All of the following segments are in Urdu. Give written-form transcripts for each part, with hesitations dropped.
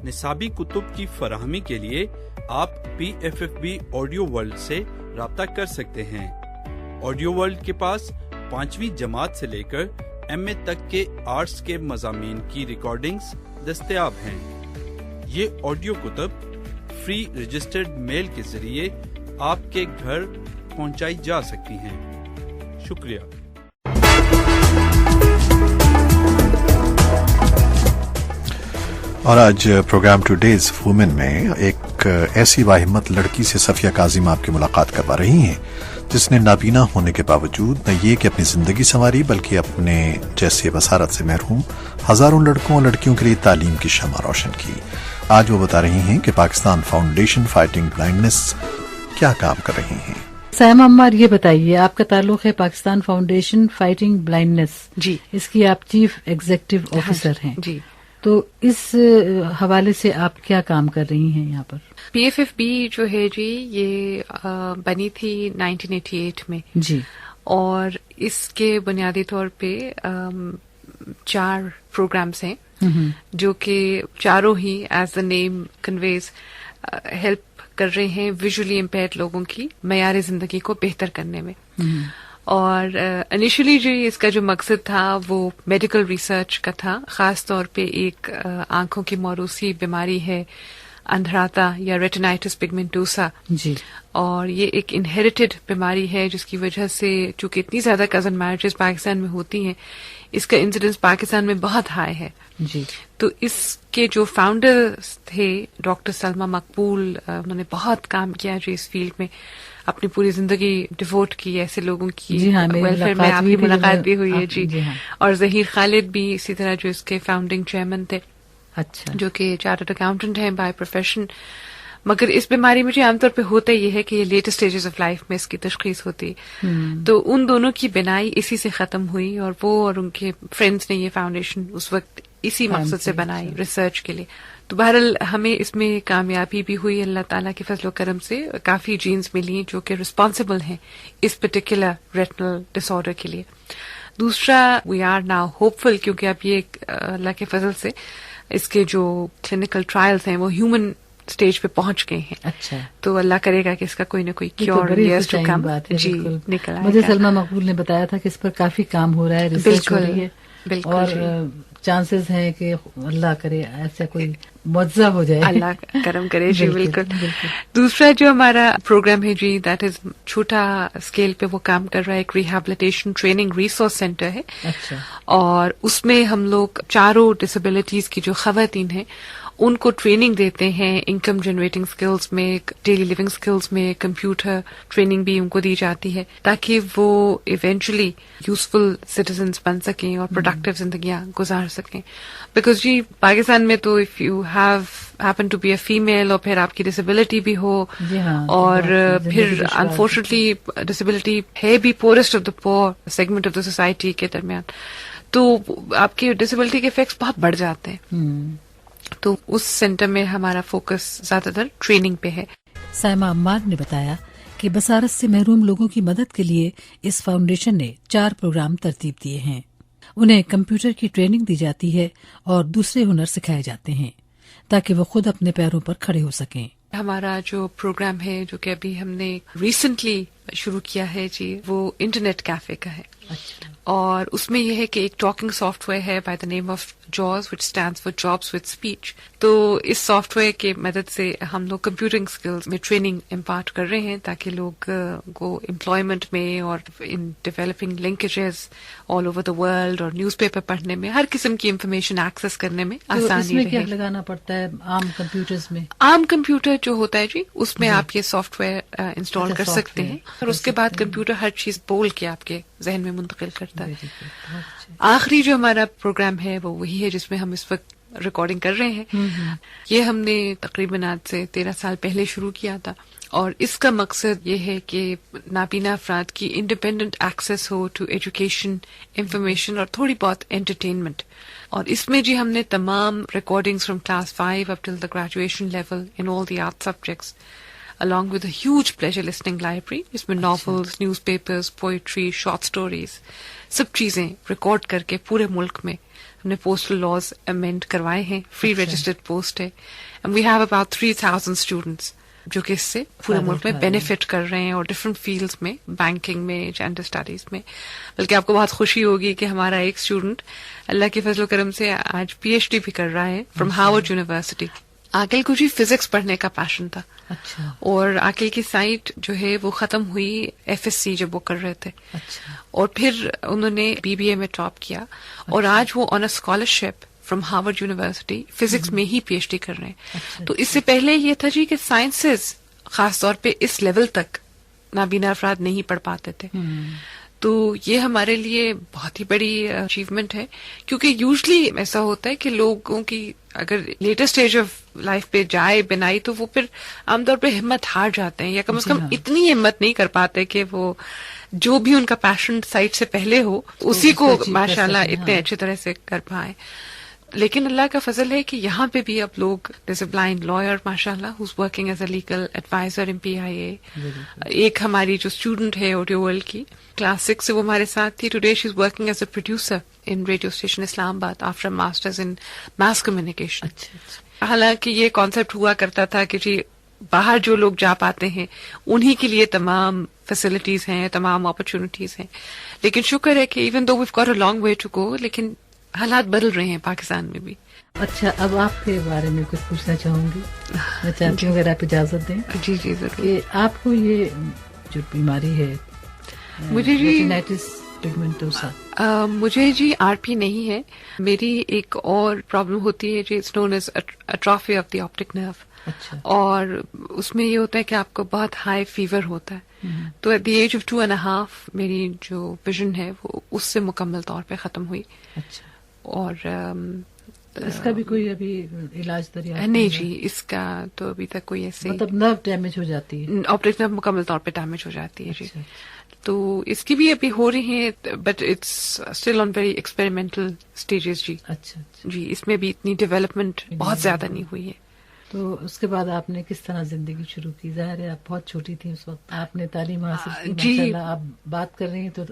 نصابی کتب کی فراہمی کے لیے آپ PFFB آڈیو ورلڈ سے رابطہ کر سکتے ہیں۔ آڈیو ورلڈ کے پاس 5ویں جماعت سے لے کر MA تک کے آرٹس کے مضامین کی ریکارڈنگز دستیاب ہیں۔ یہ آڈیو کتب فری رجسٹرڈ میل کے ذریعے آپ کے گھر پہنچائی جا سکتی ہیں۔ شکریہ۔ اور آج پروگرام ٹوڈیز وومن میں ایک ایسی باہمت لڑکی سے صفیہ کاظم آپ کی ملاقات کروا رہی ہیں جس نے نابینا ہونے کے باوجود نہ یہ کہ اپنی زندگی سنواری بلکہ اپنے جیسے بصارت سے محروم ہزاروں لڑکوں اور لڑکیوں کے لیے تعلیم کی شمع روشن کی۔ آج وہ بتا رہی ہیں کہ پاکستان فاؤنڈیشن فائٹنگ بلائنڈنس کیا کام کر رہی ہیں۔ سائمہ عمار، یہ بتائیے، آپ کا تعلق ہے پاکستان فاؤنڈیشن فائٹنگ بلائنڈنس، جی، اس کی آپ چیف ایگزیکٹو آفیسر ہیں، جی، تو اس حوالے سے آپ کیا کام کر رہی ہیں یہاں پر؟ PFFB جو ہے جی، یہ بنی تھی 1988 میں، جی، اور اس کے بنیادی طور پہ 4 پروگرامز ہیں جو کہ چاروں ہی as the name conveys help کر رہے ہیں ویژولی امپیئرڈ لوگوں کی معیار زندگی کو بہتر کرنے میں۔ اور انیشلی جو اس کا جو مقصد تھا وہ میڈیکل ریسرچ کا تھا، خاص طور پہ ایک آنکھوں کی موروثی بیماری ہے اندھراتا یا ریٹینائٹس پگمنٹوسا، جی، اور یہ ایک انہیریٹڈ بیماری ہے جس کی وجہ سے چونکہ اتنی زیادہ کزن میرجز پاکستان میں ہوتی ہیں، اس کا انسیڈنس پاکستان میں بہت ہائی ہے، جی۔ تو اس کے جو فاؤنڈر تھے ڈاکٹر سلمہ مقبول، انہوں نے بہت کام کیا جو اس فیلڈ میں، اپنی پوری زندگی ڈیووٹ کی ایسے لوگوں کی ویلفیئر میں۔ آپ کی ملاقات بھی ہوئی ہے، جی، اور ظہیر خالد بھی اسی طرح جو اس کے فاؤنڈنگ چیئرمین تھے، اچھا، جو کہ چارٹرڈ اکاؤنٹنٹ ہیں بائی پروفیشن۔ مگر اس بیماری میں جو عام طور پہ ہوتا یہ ہے کہ یہ لیٹر سٹیجز آف لائف میں اس کی تشخیص ہوتی، تو ان دونوں کی بنائی اسی سے ختم ہوئی، اور وہ اور ان کے فرینڈز نے یہ فاؤنڈیشن اس وقت اسی مقصد سے بنائی، ریسرچ کے لیے۔ تو بہرحال ہمیں اس میں کامیابی بھی ہوئی اللہ تعالیٰ کے فضل و کرم سے، کافی جینز ملی جو کہ رسپانسبل ہیں اس پرٹیکولر ریٹنل ڈس آرڈر کے لیے۔ دوسرا، وی آر ناؤ ہوپ فل، کیونکہ اب یہ اللہ کے فضل سے اس کے جو کلینکل ٹرائلز ہیں وہ ہیومن اسٹیج پہ پہنچ گئے ہیں، اچھا، تو اللہ کرے گا کہ اس کا کوئی نہ کوئی کیور جی نکل آئے۔ مجھے سلمہ مقبول نے بتایا تھا کہ اس پر کافی کام ہو رہا ہے، ریسرچ ہو رہی ہے، اور چانسز ہیں کہ اللہ کرے ایسا کوئی معجزہ ہو جائے، اللہ کرم کرے، جی بالکل۔ دوسرا جو ہمارا پروگرام ہے جی، دیٹ از چھوٹا اسکیل پہ وہ کام کر رہا ہے، ایک ریہیبلیٹیشن ٹریننگ ریسورس سینٹر ہے، اچھا، اور اس میں ہم لوگ چاروں ڈسیبلٹیز کی جو خواتین ہیں ان کو ٹریننگ دیتے ہیں، انکم جنریٹنگ سکلز میں، ڈیلی لیونگ سکلز میں، کمپیوٹر ٹریننگ بھی ان کو دی جاتی ہے تاکہ وہ ایونچولی یوزفل سٹیزنز بن سکیں اور پروڈکٹیو زندگیاں گزار سکیں۔ بیکاز جی پاکستان میں تو if you happen to be a female اور پھر آپ کی ڈسیبلٹی بھی ہو، اور پھر انفارچونیٹلی ڈسیبلٹی ہے بھی پورسٹ آف دا پور سیگمنٹ آف دا سوسائٹی کے درمیان، تو آپ کی ڈسیبلٹی کے افیکٹس بہت بڑھ جاتے ہیں۔ تو اس سینٹر میں ہمارا فوکس زیادہ تر ٹریننگ پہ ہے۔ سائمہ عمار نے بتایا کہ بصارت سے محروم لوگوں کی مدد کے لیے اس فاؤنڈیشن نے 4 پروگرام ترتیب دیے ہیں۔ انہیں کمپیوٹر کی ٹریننگ دی جاتی ہے اور دوسرے ہنر سکھائے جاتے ہیں تاکہ وہ خود اپنے پیروں پر کھڑے ہو سکیں۔ ہمارا جو پروگرام ہے جو کہ ابھی ہم نے ریسنٹلی شروع کیا ہے جی، وہ انٹرنیٹ کیفے کا ہے، اور اس میں یہ ہے کہ ایک ٹاکنگ سافٹ ویئر ہے by the name of jazz which stands for jobs with speech. تو اس سافٹ ویئر کے مدد سے ہم لوگ کمپیوٹنگ اسکلز میں ٹریننگ امپارٹ کر رہے ہیں تاکہ لوگ کو امپلائمنٹ میں اور in developing linkages all over the world اور نیوز پیپر پڑھنے میں، ہر قسم کی انفارمیشن ایکسس کرنے میں آسانی رہے۔ اس میں کیا لگانا پڑتا ہے عام کمپیوٹرز میں؟ عام کمپیوٹر جو ہوتا ہے جی، اس میں آپ یہ سافٹ ویئر انسٹال کر سکتے ہیں، اور اس کے بعد کمپیوٹر ہر چیز بول کے آپ کے ذہن میں منتقل کرتا ہے۔ آخری جو ہمارا پروگرام ہے وہ وہی ہے جس میں ہم اس وقت ریکارڈنگ کر رہے ہیں۔ یہ ہم نے تقریباً آج سے 13 سال پہلے شروع کیا تھا، اور اس کا مقصد یہ ہے کہ نابینا افراد کی انڈیپینڈنٹ ایکسیس ہو ٹو ایجوکیشن، انفارمیشن اور تھوڑی بہت انٹرٹینمنٹ۔ اور اس میں جی ہم نے تمام recordings from class 5 up till the graduation level in all the art subjects along with a huge pleasure listening library، اس میں novels, newspapers, poetry, short stories, سب چیزیں ریکارڈ کر کے پورے ملک میں ہم نے پوسٹل لاز امینڈ کروائے ہیں, فری رجسٹرڈ پوسٹ ہے, and we have about 3000 students جو کہ اس سے پورے ملک میں بینیفٹ کر رہے ہیں, اور ڈفرینٹ فیلڈس میں, بینکنگ میں, جینڈر اسٹڈیز میں. بلکہ آپ کو بہت خوشی ہوگی کہ ہمارا ایک اسٹوڈنٹ اللہ کے فضل و کرم سے آج پی ایچ ڈی بھی کر رہا ہے فرام ہارورڈ یونیورسٹی. عاقل کو جی فزکس پڑھنے کا پیشن تھا, اور عاقل کی سائٹ جو ہے وہ ختم ہوئی FSC جب وہ کر رہے تھے, اور پھر انہوں نے BBA میں ٹاپ کیا, اور آج وہ on a scholarship from Harvard University physics میں ہی PhD کر رہے ہیں. تو اس سے پہلے یہ تھا جی کہ سائنسز خاص طور پہ اس لیول تک نابینا افراد نہیں پڑھ پاتے تھے. تو یہ ہمارے لیے بہت ہی بڑی اچیومنٹ ہے, کیونکہ یوزلی ایسا ہوتا ہے کہ لوگوں کی اگر لیٹر اسٹیج آف لائف پہ جائے بنائی تو وہ پھر عام طور پہ ہمت ہار جاتے ہیں, یا کم از کم اتنی ہمت نہیں کر پاتے کہ وہ جو بھی ان کا پیشن سائٹ سے پہلے ہو اسی کو ماشاءاللہ اتنے اچھی طرح سے کر پائیں. لیکن اللہ کا فضل ہے کہ یہاں پہ بھی اب لوگ جیسے بلائنڈ لائر ماشاءاللہ who's working as a legal adviser in PIA. ایک ہماری جو اسٹوڈنٹ ہے آڈیو ورلڈ کی کلاس 6 سے وہ ہمارے ساتھ تھی, today she is working as a producer in radio station Islamabad after masters in mass communication. حالانکہ یہ کانسیپٹ ہوا کرتا تھا کہ جی باہر جو لوگ جا پاتے ہیں انہی کے لیے تمام فیسلٹیز ہیں, تمام اپرچونٹیز ہیں, لیکن شکر ہے کہ even though we've got a long way to go, لیکن حالات بدل رہے ہیں پاکستان میں بھی. اچھا, اب آپ کے بارے میں کچھ پوچھنا چاہوں گی, میں چاہتی ہوں اگر آپ اجازت دیں. جی جی ضرور. کہ آپ کو یہ جو بیماری ہے مجھے جی مجھے جی RP نہیں ہے, میری ایک اور پرابلم ہوتی ہے جی, it's known as atrophy of the optic nerve. اور اس میں یہ ہوتا ہے کہ آپ کو بہت ہائی فیور ہوتا ہے. تو ایٹ دی ایج آف 2.5 میری جو ویژن ہے وہ اس سے مکمل طور پہ ختم ہوئی. اور اس کا بھی کوئی ابھی علاج دریافت نہیں جی, اس کا تو ابھی تک کوئی ایسے مطلب نرو ڈیمیج ہو جاتی ہے, آپٹک نرو مکمل طور پہ ڈیمیج ہو جاتی ہے جی. تو اس کی بھی ابھی ہو رہی ہیں, but it's still on very experimental stages جی. اچھا جی, اس میں بھی اتنی ڈیولپمنٹ بہت زیادہ نہیں ہوئی ہے. تو اس کے بعد آپ نے کس طرح زندگی شروع کی؟ ظاہر ہے آپ بہت چھوٹی تھی اس وقت, آپ نے تعلیم حاصل کی ماشاءاللہ. آپ بات کر رہی ہیں تو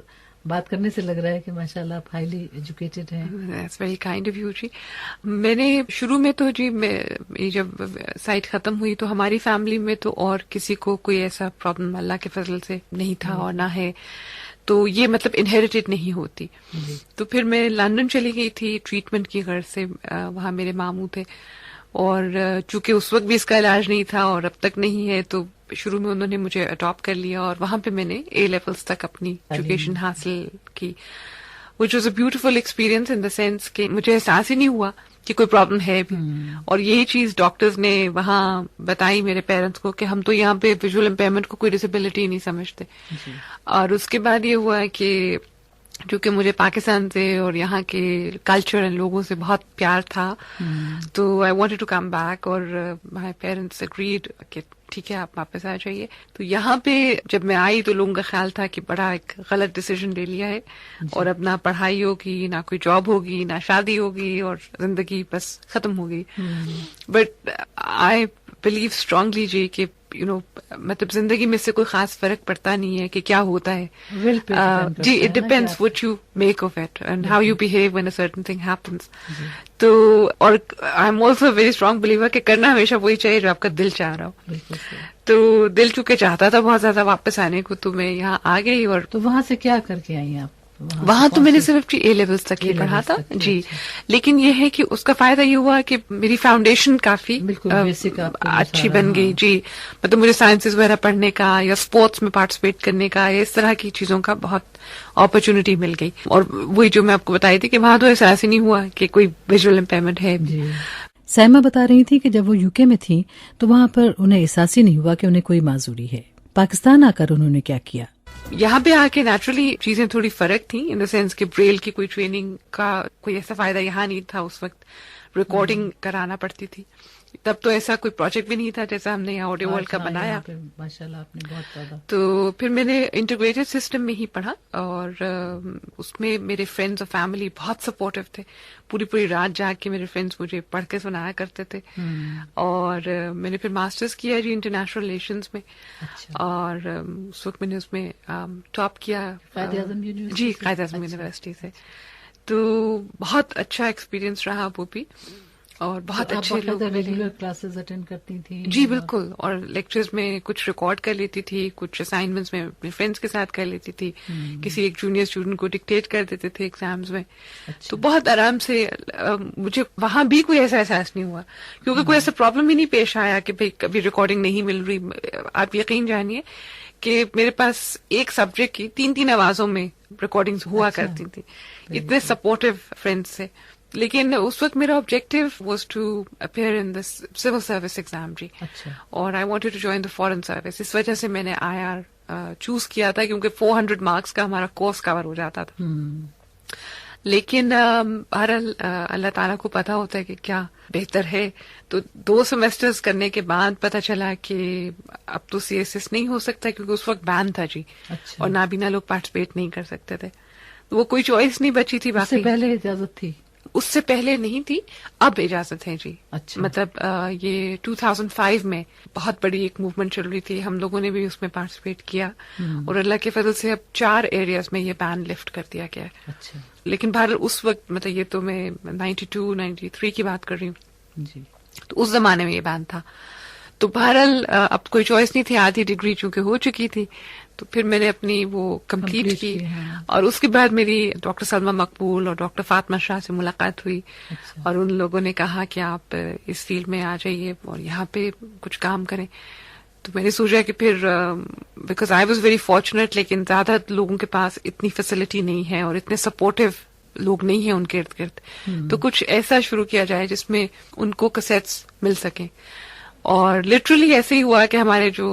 بات کرنے سے لگ رہا ہے کہ ماشاءاللہ آپ ہائیلی ایجوکیٹڈ ہیں. That's very kind of you جی. میں نے شروع میں تو جی جب سائٹ ختم ہوئی تو ہماری فیملی میں تو اور کسی کو کوئی ایسا پرابلم اللہ کے فضل سے نہیں تھا اور نہ ہے, تو یہ مطلب انہیریٹڈ نہیں ہوتی. تو پھر میں لندن چلی گئی تھی ٹریٹمنٹ کی غرض سے, وہاں میرے ماموں تھے, اور چونکہ اس وقت بھی اس کا علاج نہیں تھا اور اب تک نہیں ہے, تو شروع میں انہوں نے مجھے اڈاپٹ کر لیا, اور وہاں پہ میں نے A levels تک اپنی ایجوکیشن حاصل کی, which was a beautiful experience in the sense کہ مجھے احساس ہی نہیں ہوا کہ کوئی پرابلم ہے بھی. اور یہی چیز ڈاکٹرز نے وہاں بتائی میرے پیرنٹس کو کہ ہم تو یہاں پہ ویژول امپیئرمنٹ کو کوئی ڈسیبلٹی نہیں سمجھتے. اور اس کے بعد یہ ہوا کہ چونکہ مجھے پاکستان سے اور یہاں کے کلچر اینڈ لوگوں سے بہت پیار تھا, تو I wanted to come back, اور مائی پیرنٹس اگریڈ کہ ٹھیک ہے آپ واپس آ جائیے. تو یہاں پہ جب میں آئی تو لوگوں کا خیال تھا کہ بڑا ایک غلط ڈیسیژن لے لیا ہے, اور اب نہ پڑھائی ہوگی, نہ کوئی جاب ہوگی, نہ شادی ہوگی, اور زندگی بس ختم ہو گئی. بٹ آئی بلیو اسٹرانگلی جی کہ مطلب زندگی میں سے کوئی خاص فرق پڑتا نہیں ہے کہ کیا ہوتا ہے. جی, it depends what you make of it and how you behave when a certain thing happens. تو اور I am also very strong believer کہ کرنا ہمیشہ وہی چاہیے جو آپ کا دل چاہ رہا ہو. تو دل چونکہ چاہتا تھا بہت زیادہ واپس آنے کو, تو میں یہاں آ گئی. اور تو وہاں سے کیا کر کے آئی آپ؟ وہاں تو میں نے صرف A levels تک ہی پڑھا تھا جی, لیکن یہ ہے کہ اس کا فائدہ یہ ہوا کہ میری فاؤنڈیشن کافی اچھی بن گئی جی. مطلب مجھے سائنسز وغیرہ پڑھنے کا یا اسپورٹس میں پارٹیسپیٹ کرنے کا یا اس طرح کی چیزوں کا بہت اپرچونٹی مل گئی. اور وہی جو میں آپ کو بتائی تھی کہ وہاں تو احساس ہی نہیں ہوا کہ کوئی ویژول امپیئرمنٹ ہے. سائمہ بتا رہی تھی کہ جب وہ UK میں تھی تو وہاں پر انہیں احساس ہی نہیں ہوا کہ انہیں کوئی معذوری ہے. پاکستان آ کر انہوں نے کیا کیا؟ یہاں پہ آ کے نیچرلی چیزیں تھوڑی فرق تھیں, ان دا سینس کہ بریل کی کوئی ٹریننگ کا کوئی ایسا فائدہ یہاں نہیں تھا. اس وقت ریکارڈنگ کرانا پڑتی تھی, تب تو ایسا کوئی پروجیکٹ بھی نہیں تھا جیسا ہم نے یہاں آڈیو ورلڈ کا بنایا. ماشاءاللہ آپ نے بہت زیادہ. تو پھر میں نے انٹیگریٹڈ سسٹم میں ہی پڑھا, اور اس میں میرے فرینڈز اور فیملی بہت سپورٹیو تھے. پوری رات جاگ کے میرے فرینڈز مجھے پڑھ کے سنایا کرتے تھے. اور میں نے پھر ماسٹرز کیا جی انٹرنیشنل ریلیشنز میں, اور اس وقت میں نے اس میں ٹاپ کیا قائد اعظم جی قائد اعظم یونیورسٹی سے. تو بہت اچھا ایکسپیرینس رہا وہ بھی، اور بہت اچھے لوگ ریگولر کلاسز اٹینڈ کرتی تھی؟ جی بالکل، اور لیکچرز میں کچھ ریکارڈ کر لیتی تھی، کچھ اسائنمنٹس میں اپنے فرینڈس کے ساتھ کر لیتی تھی، کسی ایک جونیئر اسٹوڈنٹ کو ڈکٹیٹ کر دیتے تھے ایگزامز میں. تو بہت آرام سے مجھے وہاں بھی کوئی ایسا احساس نہیں ہوا، کیونکہ کوئی ایسا پرابلم ہی نہیں پیش آیا کہ بھائی کبھی ریکارڈنگ نہیں مل رہی. آپ یقین جانیے کہ میرے پاس ایک سبجیکٹ کی 3 آوازوں میں ریکارڈنگز ہوا کرتی تھی، اتنے سپورٹو فرینڈس سے. لیکن اس وقت میرا objective was to appear in the civil service exam جی، اور I wanted to join the foreign service. اس وجہ سے میں نے IR چوز کیا تھا، کیونکہ 400 مارکس کا ہمارا کورس کور ہو جاتا تھا. لیکن بہرحال اللہ تعالیٰ کو پتا ہوتا ہے کہ کیا بہتر ہے. تو 2 سیمسٹرز کرنے کے بعد پتا چلا کہ اب تو CSS نہیں ہو سکتا، کیونکہ اس وقت بین تھا جی، اور نابینا لوگ پارٹیسپیٹ نہیں کر سکتے تھے. وہ کوئی چوائس نہیں بچی تھی. باقی پہلے اجازت تھی؟ اس سے پہلے نہیں تھی، اب اجازت ہے جی. مطلب یہ 2005 میں بہت بڑی ایک موومنٹ چل رہی تھی، ہم لوگوں نے بھی اس میں پارٹیسپیٹ کیا، اور اللہ کے فضل سے اب 4 ایریاز میں یہ بین لفٹ کر دیا گیا ہے. لیکن بہرحال اس وقت مطلب یہ تو میں 92-93 کی بات کر رہی ہوں جی، تو اس زمانے میں یہ بین تھا. تو بہرحال اب کوئی چوائس نہیں تھی، آدھی ڈگری چونکہ ہو چکی تھی، تو پھر میں نے اپنی وہ کمپلیٹ کی. اور اس کے بعد میری ڈاکٹر سلمہ مقبول اور ڈاکٹر فاطمہ شاہ سے ملاقات ہوئی، اور ان لوگوں نے کہا کہ آپ اس فیلڈ میں آ جائیے اور یہاں پہ کچھ کام کریں. تو میں نے سوچا کہ پھر because I was very fortunate, لیکن زیادہ لوگوں کے پاس اتنی فیسلٹی نہیں ہے اور اتنے سپورٹو لوگ نہیں ہیں ان کے ارد گرد، تو کچھ ایسا شروع کیا جائے جس میں ان کو کیسٹس مل سکیں. اور لٹرلی ایسے ہی ہوا کہ ہمارے جو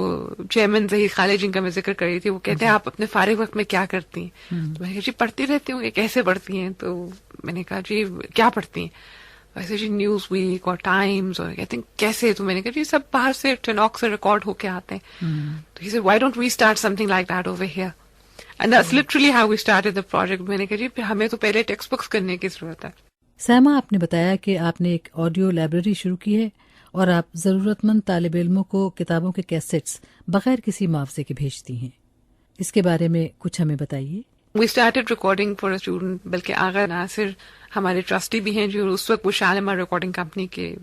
چیئرمین ظہیر خالد جن کا میں ذکر کر رہی تھی، وہ کہتے ہیں آپ اپنے فارغ وقت میں کیا کرتی ہیں؟ تو میں نے کہا جی پڑھتی رہتی ہوں. یہ کیسے پڑھتی ہیں؟ تو میں نے کہا جی کیا پڑھتی ہیں؟ ویسے جی نیوز ویک اور ٹائمز، اور کہتے ہیں کیسے؟ تو میں نے کہا جی سب باہر سے ٹینوک سے ریکارڈ ہو کے آتے ہیں. تو he said why don't we start something like that over here, and that's literally how we started the project. میں نے کہا جی پھر ہمیں تو پہلے ٹیکسٹ بکس کرنے کی ضرورت ہے. سائمہ، آپ نے بتایا کہ آپ نے ایک آڈیو لائبریری شروع کی ہے اور آپ ضرورت مند طالب علموں کو کتابوں کے کیسٹس بغیر کسی معاوضے کے بھیجتی ہیں. اس کے بارے میں کچھ ہمیں بتائیے. We started recording for a student, بلکہ آغا ناصر ہمارے ٹرسٹی بھی ہیں جو اس وقت وہ شالمار ریکارڈنگ کمپنی کے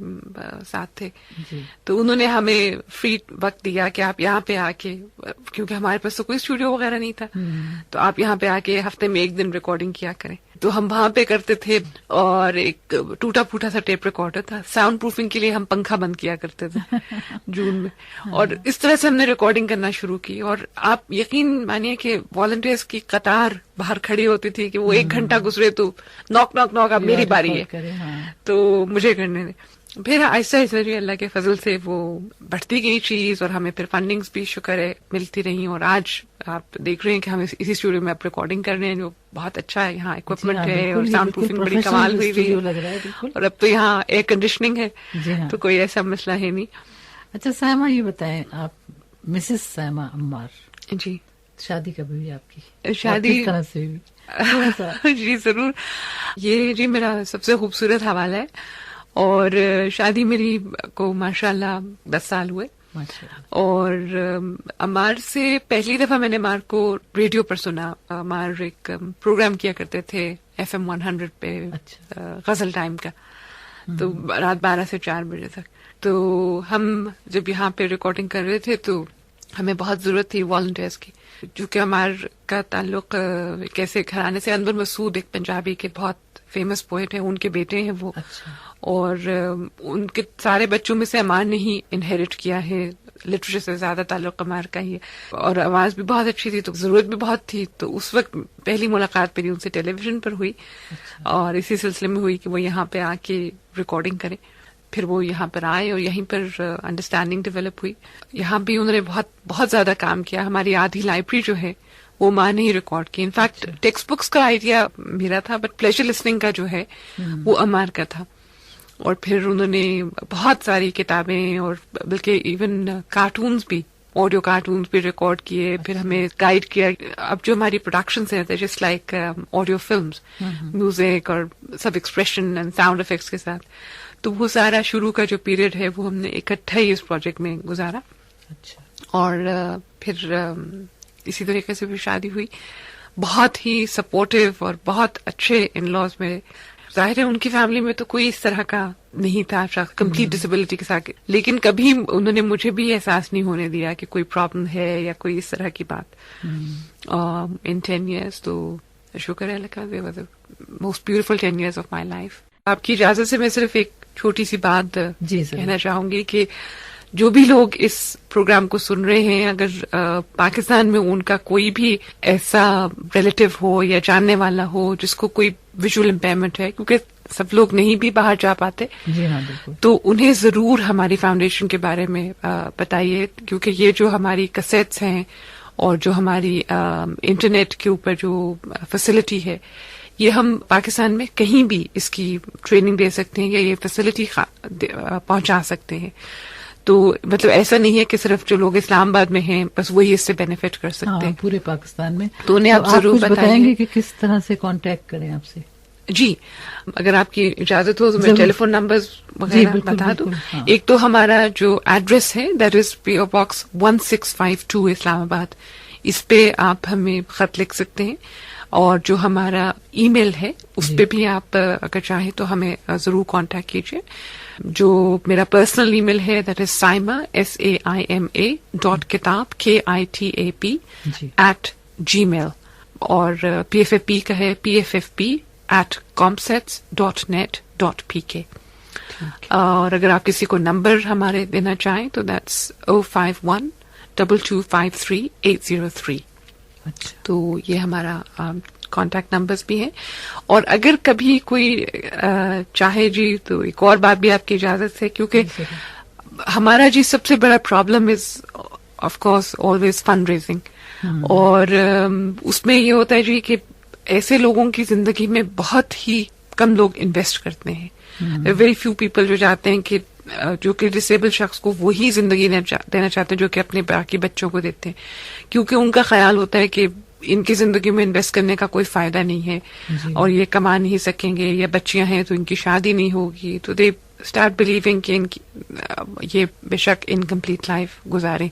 ساتھ تھے جی. تو انہوں نے ہمیں فری وقت دیا کہ آپ یہاں پہ آ کے، کیونکہ ہمارے پاس تو کوئی اسٹوڈیو وغیرہ نہیں تھا، تو آپ یہاں پہ آ کے ہفتے میں 1 دن ریکارڈنگ کیا کریں. تو ہم وہاں پہ کرتے تھے، اور ایک ٹوٹا پھوٹا سا ٹیپ ریکارڈر تھا. ساؤنڈ پروفنگ کے لیے ہم پنکھا بند کیا کرتے تھے جون میں، اور اس طرح سے ہم نے ریکارڈنگ کرنا شروع کی. اور آپ یقین مانیے کہ والنٹیئرس کی قطار باہر کھڑی ہوتی تھی کہ وہ 1 گھنٹہ گزرے تو نوک نوک نوک اب میری باری ہے تو مجھے کرنے دیں. پھر آہستہ آہستہ اللہ کے فضل سے وہ بڑھتی گئی چیز، اور ہمیں پھر فنڈنگز بھی شکر ہے ملتی رہی. اور آج آپ دیکھ رہے ہیں کہ ہم اسی اسٹوڈیو میں اب ریکارڈنگ کر رہے ہیں، جو بہت اچھا ہے. یہاں اکوپمنٹ ہے اور ساؤنڈ پروفنگ بڑی کمال ہوئی ہوئی ہے، اور اب تو یہاں ایئر کنڈیشننگ ہے تو کوئی ایسا مسئلہ ہے نہیں. اچھا سائمہ، یہ بتائیں آپ مسز سائمہ عمار جی، شادی کب ہوئی آپ کی؟ شادی طرح سے ہوئی؟ جی ضرور. یہ جی میرا سب سے خوبصورت حوالہ ہے، اور شادی میری کو ماشاءاللہ 10 سال ہوئے. اور عمار سے پہلی دفعہ میں نے عمار کو ریڈیو پر سنا. عمار ایک پروگرام کیا کرتے تھے FM 100 پہ غزل ٹائم کا، تو رات 12 سے 4 بجے تک. تو ہم جب یہاں پہ ریکارڈنگ کر رہے تھے تو ہمیں بہت ضرورت تھی والنٹیئرس کی، چونکہ ہمار کا تعلق کیسے گھرانے سے، انور مسعود ایک پنجابی کے بہت فیمس پوئٹ ہیں، ان کے بیٹے ہیں وہ. اور ان کے سارے بچوں میں سے عمار نے ہی انہیریٹ کیا ہے، لٹریچر سے زیادہ تعلق عمار کا ہی ہے، اور آواز بھی بہت اچھی تھی تو ضرورت بھی بہت تھی. تو اس وقت پہلی ملاقات میری ان سے ٹیلی ویژن پر ہوئی، اور اسی سلسلے میں ہوئی کہ وہ یہاں پہ آ کے ریکارڈنگ کریں. پھر وہ یہاں پر آئے اور یہیں پر انڈرسٹینڈنگ ڈیولپ ہوئی. یہاں بھی انہوں نے بہت زیادہ کام کیا. ہماری آدھی لائبریری جو ہے وہ ماں نے ہی ریکارڈ کی. انفیکٹ ٹیکسٹ بکس کا آئیڈیا میرا تھا، بٹ پلیجر لسننگ کا جو ہے وہ عمار کا تھا. اور پھر انہوں نے بہت ساری کتابیں اور بلکہ ایون کارٹونز بھی، آڈیو کارٹونز بھی ریکارڈ کیے. پھر ہمیں گائیڈ کیا. اب جو ہماری پروڈکشنز ہیں just like audio films, music اور سب ایکسپریشن اینڈ ساؤنڈ افیکٹس کے ساتھ، تو وہ سارا شروع کا جو پیریڈ ہے وہ ہم نے اکٹھا ہی اس پروجیکٹ میں گزارا. اور پھر اسی طریقے سے پھر شادی ہوئی. بہت ہی سپورٹیو اور بہت اچھے ان لاز میرے. ظاہر ہے ان کی فیملی میں تو کوئی اس طرح کا نہیں تھا کمپلیٹ ڈسیبلٹی کے ساتھ، لیکن کبھی انہوں نے مجھے بھی احساس نہیں ہونے دیا کہ کوئی پرابلم ہے یا کوئی اس طرح کی بات. ان 10 years تو شکر ہے اللہ کا، they were the most beautiful 10 years of my life. آپ کی اجازت سے میں صرف ایک چھوٹی سی بات کہنا چاہوں گی کہ جو بھی لوگ اس پروگرام کو سن رہے ہیں، اگر پاکستان میں ان کا کوئی بھی ایسا ریلیٹو ہو یا جاننے والا ہو جس کو کوئی ویژول امپیئرمنٹ ہے، کیونکہ سب لوگ نہیں بھی باہر جا پاتے، جی ہاں بالکل، تو انہیں ضرور ہماری فاؤنڈیشن کے بارے میں بتائیے، کیونکہ یہ جو ہماری کسیٹس ہیں اور جو ہماری انٹرنیٹ کے اوپر جو فیسلٹی ہے، یہ ہم پاکستان میں کہیں بھی اس کی ٹریننگ دے سکتے ہیں یا یہ فیسلٹی پہنچا سکتے ہیں. تو مطلب ایسا نہیں ہے کہ صرف جو لوگ اسلام آباد میں ہیں بس وہی اس سے بینیفٹ کر سکتے ہیں، پورے پاکستان میں. تو انہیں آپ ضرور بتائیں گے کہ کس طرح سے کانٹیکٹ کریں آپ سے؟ جی اگر آپ کی اجازت ہو تو میں ٹیلی فون نمبرز وغیرہ بتا دوں. ایک تو ہمارا جو ایڈریس ہے دیٹ از PO Box 1652 اسلام آباد، اس پہ آپ ہمیں خط لکھ سکتے ہیں. اور جو ہمارا ای میل ہے اس پہ بھی آپ اگر چاہیں تو ہمیں ضرور کانٹیکٹ کیجیے. جو میرا پرسنل ای میل ہے that is saima SAIMA.kitab KITAP @gmail، اور PFFP کا ہے PFFP@comsets.net.pk. اور اگر آپ کسی کو نمبر ہمارے دینا چاہیں تو دیٹس 051-2253-803. تو یہ ہمارا کانٹیکٹ نمبرز بھی ہیں. اور اگر کبھی کوئی چاہے جی تو ایک اور بات بھی آپ کی اجازت ہے، کیونکہ ہمارا جی سب سے بڑا problem is of course always fund raising, اور اس میں یہ ہوتا ہے جی کہ ایسے لوگوں کی زندگی میں بہت ہی کم لوگ انویسٹ کرتے ہیں. ویری فیو پیپل جو چاہتے ہیں کہ جو کہ ڈسیبل شخص کو وہی زندگی دینا چاہتے ہیں جو کہ اپنے باقی بچوں کو دیتے ہیں، کیونکہ ان کا خیال ہوتا ہے کہ ان کی زندگی میں انویسٹ کرنے کا کوئی فائدہ نہیں ہے اور یہ کما نہیں سکیں گے، یا بچیاں ہیں تو ان کی شادی نہیں ہوگی، تو دے اسٹارٹ بلیونگ کہ یہ بے شک انکمپلیٹ لائف گزاریں.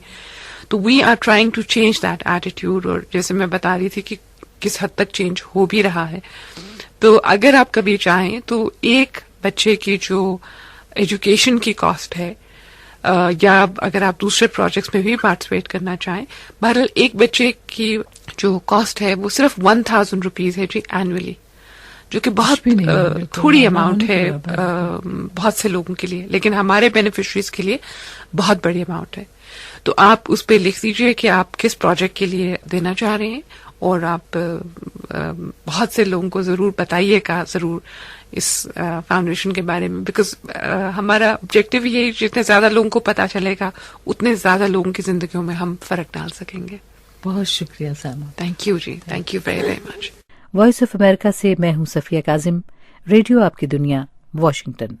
تو we are trying to change that attitude, اور جیسے میں بتا رہی تھی کہ کس حد تک چینج ہو بھی رہا ہے. تو اگر آپ کبھی چاہیں تو ایک بچے کی جو ایجوکیشن کی کاسٹ ہے، یا اگر آپ دوسرے پروجیکٹس میں بھی پارٹیسپیٹ کرنا چاہیں، بہرحال ایک بچے کی جو کاسٹ ہے وہ صرف 1000 روپیز ہے جی اینولی، جو کہ بہت تھوڑی اماؤنٹ ہے بہت سے لوگوں کے لیے، لیکن ہمارے بینیفیشریز کے لیے بہت بڑی اماؤنٹ ہے. تو آپ اس پہ لکھ دیجئے کہ آپ کس پروجیکٹ کے لیے دینا چاہ رہے ہیں، اور آپ بہت سے لوگوں کو ضرور بتائیے گا ضرور اس فاؤنڈیشن کے بارے میں، بیکاز ہمارا آبجیکٹو یہ جتنے زیادہ لوگوں کو پتا چلے گا اتنے زیادہ لوگوں کی زندگیوں میں ہم فرق ڈال سکیں گے. بہت شکریہ سائما. تھینک یو جی، thank you very very much. Voice of America سے میں ہوں صفیہ کاظم، ریڈیو آپ کی دنیا، واشنگٹن.